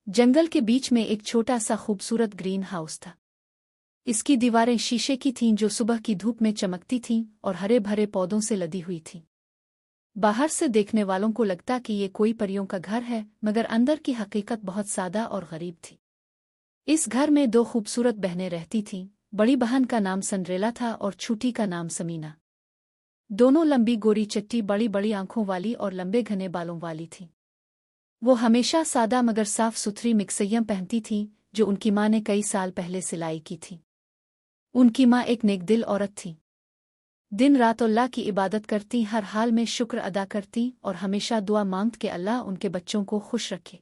जंगल के बीच में एक छोटा सा खूबसूरत ग्रीन हाउस था। इसकी दीवारें शीशे की थीं जो सुबह की धूप में चमकती थीं और हरे भरे पौधों से लदी हुई थीं। बाहर से देखने वालों को लगता कि ये कोई परियों का घर है, मगर अंदर की हकीकत बहुत सादा और गरीब थी। इस घर में दो खूबसूरत बहनें रहती थीं। बड़ी बहन का नाम सिंड्रेला था और छोटी का नाम समीना। दोनों लंबी गोरी चट्टी बड़ी बड़ी आंखों वाली और लंबे घने बालों वाली थीं। वो हमेशा सादा मगर साफ सुथरी मिक्सयम पहनती थीं जो उनकी माँ ने कई साल पहले सिलाई की थी। उनकी माँ एक नेक दिल औरत थी। दिन रात अल्लाह की इबादत करती, हर हाल में शुक्र अदा करती और हमेशा दुआ मांगत कि अल्लाह उनके बच्चों को खुश रखे।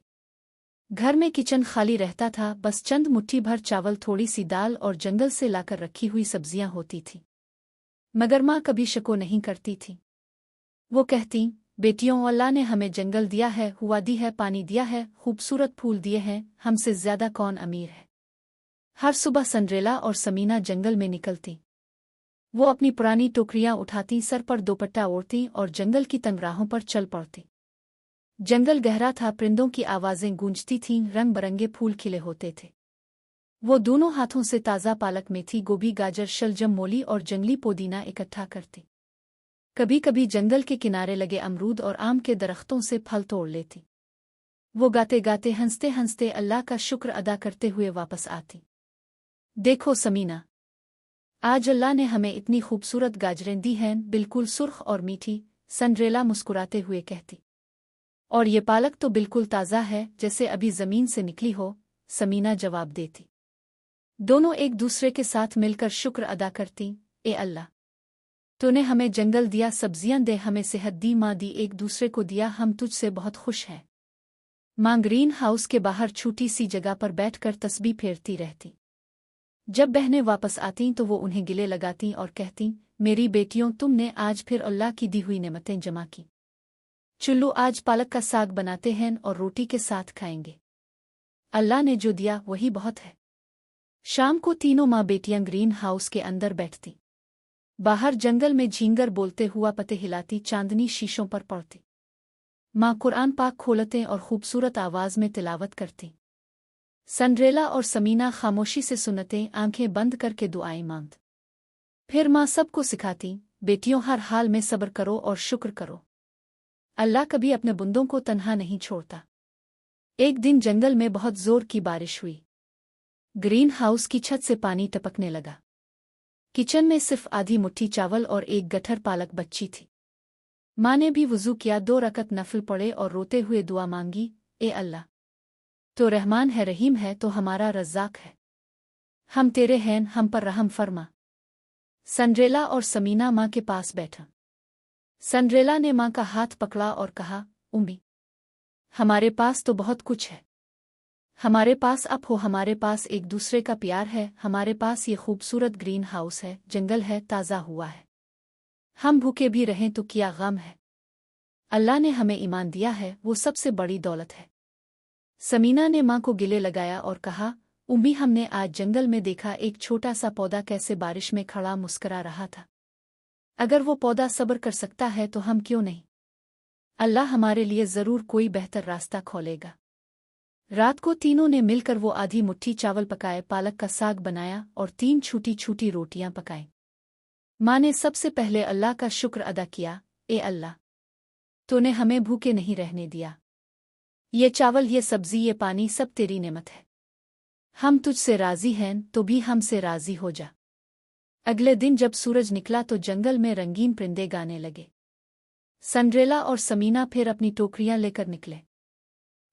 घर में किचन खाली रहता था, बस चंद मुट्ठी भर चावल, थोड़ी सी दाल और जंगल से लाकर रखी हुई सब्जियां होती थीं। मगर माँ कभी शको नहीं करती थी। वो कहती, बेटियों, अल्लाह ने हमें जंगल दिया है, हुआ दी है, पानी दिया है, खूबसूरत फूल दिए हैं, हमसे ज्यादा कौन अमीर है। हर सुबह सिंड्रेला और समीना जंगल में निकलती। वो अपनी पुरानी टोकरियां उठाती, सर पर दोपट्टा ओढ़ती और जंगल की तंग राहों पर चल पड़ती। जंगल गहरा था, परिंदों की आवाजें गूंजती थीं, रंग बरंगे फूल खिले होते थे। वो दोनों हाथों से ताज़ा पालक, मेथी, गोभी, गाजर, शलजम, मोली और जंगली पुदीना इकट्ठा करती। कभी कभी जंगल के किनारे लगे अमरूद और आम के दरख्तों से फल तोड़ लेती। वो गाते गाते, हंसते हंसते अल्लाह का शुक्र अदा करते हुए वापस आती। देखो समीना, आज अल्लाह ने हमें इतनी खूबसूरत गाजरें दी हैं, बिल्कुल सुर्ख और मीठी, सिंड्रेला मुस्कुराते हुए कहती। और ये पालक तो बिल्कुल ताज़ा है, जैसे अभी ज़मीन से निकली हो, समीना जवाब देती। दोनों एक दूसरे के साथ मिलकर शुक्र अदा करती। ए अल्लाह, तूने हमें जंगल दिया, सब्जियां दे, हमें सेहत दी, माँ दी, एक दूसरे को दिया, हम तुझसे बहुत खुश हैं। माँ ग्रीन हाउस के बाहर छोटी सी जगह पर बैठकर तस्बीह फेरती रहती। जब बहनें वापस आतीं तो वो उन्हें गिले लगातीं और कहतीं, मेरी बेटियों, तुमने आज फिर अल्लाह की दी हुई नेमतें जमा की। चुल्लू, आज पालक का साग बनाते हैं और रोटी के साथ खाएंगे। अल्लाह ने जो दिया वही बहुत है। शाम को तीनों माँ बेटियां ग्रीन हाउस के अंदर बैठती। बाहर जंगल में झींगर बोलते हुआ पत्ते हिलाती, चांदनी शीशों पर पड़ती। माँ कुरान पाक खोलते और खूबसूरत आवाज में तिलावत करती। सिंड्रेला और समीना खामोशी से सुनते, आंखें बंद करके दुआएं मांगत। फिर माँ सबको सिखाती, बेटियों, हर हाल में सब्र करो और शुक्र करो। अल्लाह कभी अपने बंदों को तन्हा नहीं छोड़ता। एक दिन जंगल में बहुत जोर की बारिश हुई। ग्रीन हाउस की छत से पानी टपकने लगा। किचन में सिर्फ आधी मुट्ठी चावल और एक गठर पालक बची थी। माँ ने भी वुजू किया, 2 रकत नफल पढ़े और रोते हुए दुआ मांगी, ए अल्लाह, तो रहमान है, रहीम है, तो हमारा रज़्ज़ाक है। हम तेरे हैं, हम पर रहम फरमा। सिंड्रेला और समीना माँ के पास बैठा। सिंड्रेला ने माँ का हाथ पकड़ा और कहा, उम्मी, हमारे पास तो बहुत कुछ है। हमारे पास आप हो, हमारे पास एक दूसरे का प्यार है, हमारे पास ये खूबसूरत ग्रीन हाउस है, जंगल है, ताज़ा हुआ है। हम भूखे भी रहें तो क्या गम है। अल्लाह ने हमें ईमान दिया है, वो सबसे बड़ी दौलत है। समीना ने माँ को गिले लगाया और कहा, उम्मी, हमने आज जंगल में देखा एक छोटा सा पौधा कैसे बारिश में खड़ा मुस्करा रहा था। अगर वो पौधा सब्र कर सकता है तो हम क्यों नहीं। अल्लाह हमारे लिए ज़रूर कोई बेहतर रास्ता खोलेगा। रात को तीनों ने मिलकर वो आधी मुट्ठी चावल पकाए, पालक का साग बनाया और 3 छोटी छोटी रोटियां पकाईं। माँ ने सबसे पहले अल्लाह का शुक्र अदा किया, ए अल्लाह, तूने हमें भूखे नहीं रहने दिया। ये चावल, ये सब्जी, ये पानी सब तेरी नेमत है। हम तुझसे राजी हैं, तो भी हमसे राजी हो जा। अगले दिन जब सूरज निकला तो जंगल में रंगीन परिंदे गाने लगे। सिंड्रेला और समीना फिर अपनी टोकरियां लेकर निकले।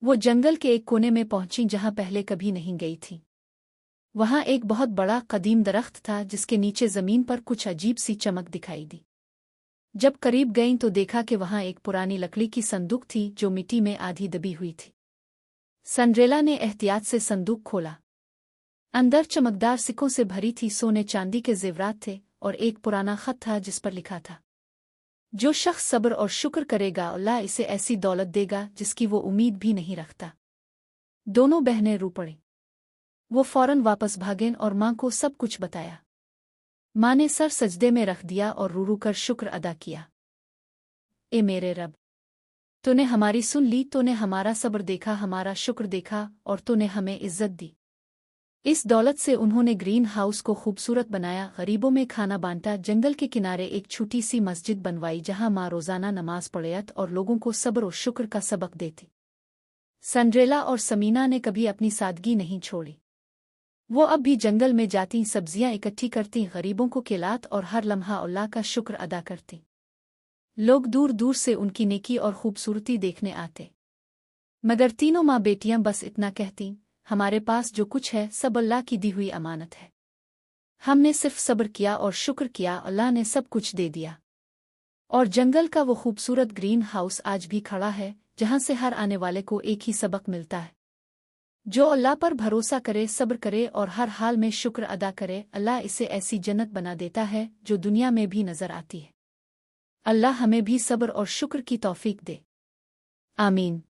वो जंगल के एक कोने में पहुंची जहां पहले कभी नहीं गई थी। वहां एक बहुत बड़ा कदीम दरख्त था जिसके नीचे जमीन पर कुछ अजीब सी चमक दिखाई दी। जब करीब गईं तो देखा कि वहां एक पुरानी लकड़ी की संदूक थी जो मिट्टी में आधी दबी हुई थी। सिंड्रेला ने एहतियात से संदूक खोला। अंदर चमकदार सिक्कों से भरी थी, सोने चांदी के जेवरात थे और एक पुराना खत था जिस पर लिखा था, जो शख्स सब्र और शुक्र करेगा अल्लाह इसे ऐसी दौलत देगा जिसकी वो उम्मीद भी नहीं रखता। दोनों बहनें रो पड़ी। वो फौरन वापस भागें और माँ को सब कुछ बताया। माँ ने सर सजदे में रख दिया और रू रू कर शुक्र अदा किया। ए मेरे रब, तूने हमारी सुन ली, तूने हमारा सब्र देखा, हमारा शुक्र देखा और तूने हमें इज्जत दी। इस दौलत से उन्होंने ग्रीन हाउस को खूबसूरत बनाया, गरीबों में खाना बांटा, जंगल के किनारे एक छोटी सी मस्जिद बनवाई जहां माँ रोजाना नमाज पढ़त और लोगों को सब्र और शुक्र का सबक देती। सिंड्रेला और समीना ने कभी अपनी सादगी नहीं छोड़ी। वो अब भी जंगल में जाती, सब्जियां इकट्ठी करती, गरीबों को खिलात और हर लम्हा अल्लाह का शुक्र अदा करती। लोग दूर दूर से उनकी नेकी और खूबसूरती देखने आते। मगर तीनों माँ बेटियां बस इतना कहती, हमारे पास जो कुछ है सब अल्लाह की दी हुई अमानत है। हमने सिर्फ सब्र किया और शुक्र किया, अल्लाह ने सब कुछ दे दिया। और जंगल का वो खूबसूरत ग्रीन हाउस आज भी खड़ा है, जहां से हर आने वाले को एक ही सबक मिलता है। जो अल्लाह पर भरोसा करे, सब्र करे और हर हाल में शुक्र अदा करे, अल्लाह इसे ऐसी जन्नत बना देता है जो दुनिया में भी नजर आती है। अल्लाह हमें भी सब्र और शुक्र की तौफीक दे। आमीन।